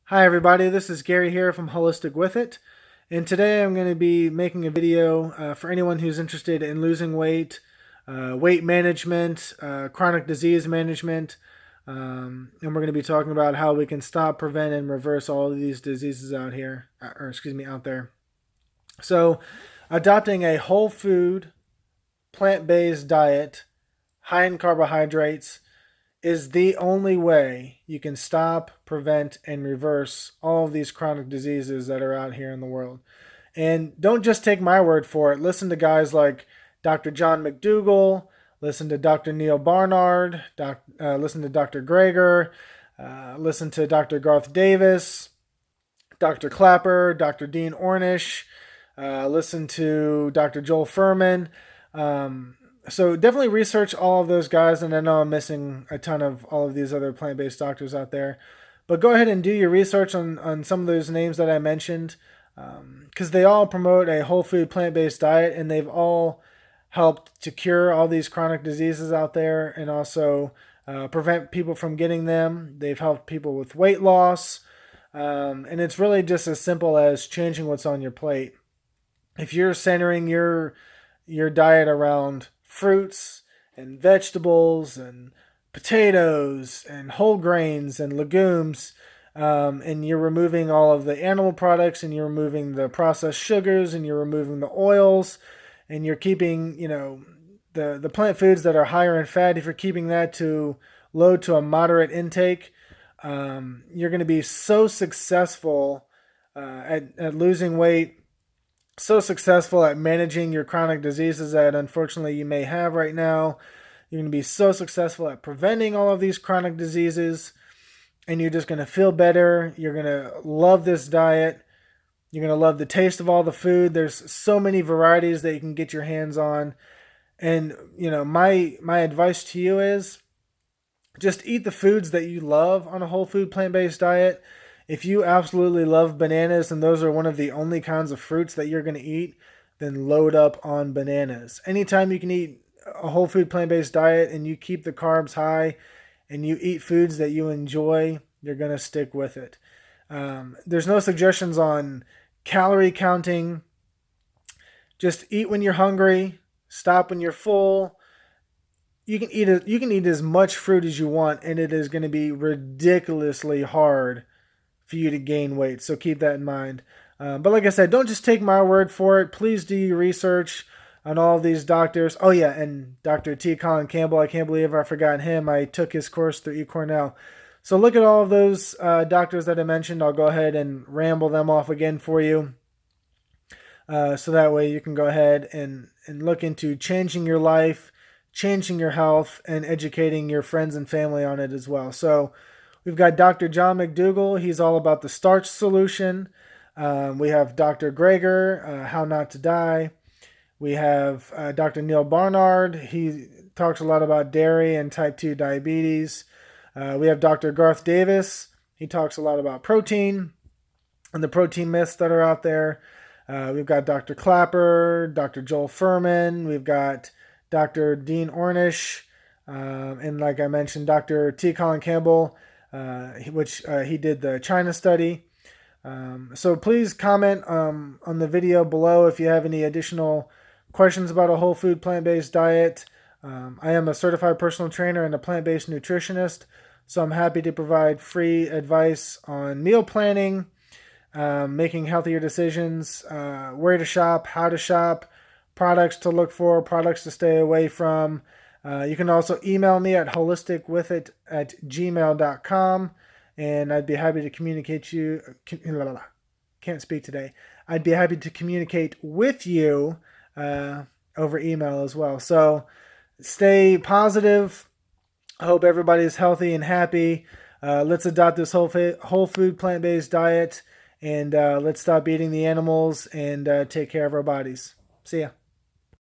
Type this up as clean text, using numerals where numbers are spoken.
Hi everybody, this is Gary here from Holistic With It, and today I'm going to be making a video for anyone who's interested in losing weight, weight management, chronic disease management, and we're going to be talking about how we can stop, prevent, and reverse all of these diseases out there. So, adopting a whole food, plant-based diet, high in carbohydrates, is the only way you can stop, prevent, and reverse all of these chronic diseases that are out here in the world. And don't just take my word for it. Listen to guys like Dr. John McDougall, listen to Dr. Neal Barnard, listen to Dr. Greger, listen to Dr. Garth Davis, Dr. Clapper, Dr. Dean Ornish, listen to Dr. Joel Furman. So definitely research all of those guys, and I know I'm missing a ton of all of these other plant-based doctors out there. But go ahead and do your research on some of those names that I mentioned, because they all promote a whole food plant-based diet, and they've all helped to cure all these chronic diseases out there and also prevent people from getting them. They've helped people with weight loss, and it's really just as simple as changing what's on your plate. If you're centering your diet around fruits and vegetables and potatoes and whole grains and legumes, and you're removing all of the animal products, and you're removing the processed sugars, and you're removing the oils, and you're keeping, the plant foods that are higher in fat, if you're keeping that to low to a moderate intake, you're going to be so successful at losing weight, so successful at managing your chronic diseases that unfortunately you may have right now. You're going to be so successful at preventing all of these chronic diseases, and you're just going to feel better. You're going to love this diet. You're going to love the taste of all the food. There's so many varieties that you can get your hands on. And, my advice to you is just eat the foods that you love on a whole food plant-based diet. If you absolutely love bananas and those are one of the only kinds of fruits that you're going to eat, then load up on bananas. Anytime you can eat a whole food plant-based diet and you keep the carbs high and you eat foods that you enjoy, you're going to stick with it. There's no suggestions on calorie counting. Just eat when you're hungry, stop when you're full. You can eat as much fruit as you want, and it is going to be ridiculously hard for you to gain weight. So keep that in mind. But like I said, don't just take my word for it. Please do your research on all of these doctors. Oh yeah, and Dr. T. Colin Campbell, I can't believe I forgot him. I took his course through eCornell. So look at all of those doctors that I mentioned. I'll go ahead and ramble them off again for you. So that way you can go ahead and look into changing your life, changing your health, and educating your friends and family on it as well. So we've got Dr. John McDougall. He's all about the starch solution. We have Dr. Greger, How Not to Die. We have Dr. Neal Barnard. He talks a lot about dairy and type 2 diabetes. We have Dr. Garth Davis. He talks a lot about protein and the protein myths that are out there. We've got Dr. Clapper, Dr. Joel Furman. We've got Dr. Dean Ornish. And like I mentioned, Dr. T. Colin Campbell, which he did the China study. So please comment on the video below if you have any additional questions about a whole food plant-based diet. I am a certified personal trainer and a plant-based nutritionist, so I'm happy to provide free advice on meal planning, making healthier decisions, where to shop, how to shop, products to look for, products to stay away from. You can also email me at holisticwithit@gmail.com, and I'd be happy to communicate you. Can't speak today. I'd be happy to communicate with you over email as well. So stay positive. I hope everybody's healthy and happy. Let's adopt this whole food plant-based diet, and let's stop eating the animals and take care of our bodies. See ya.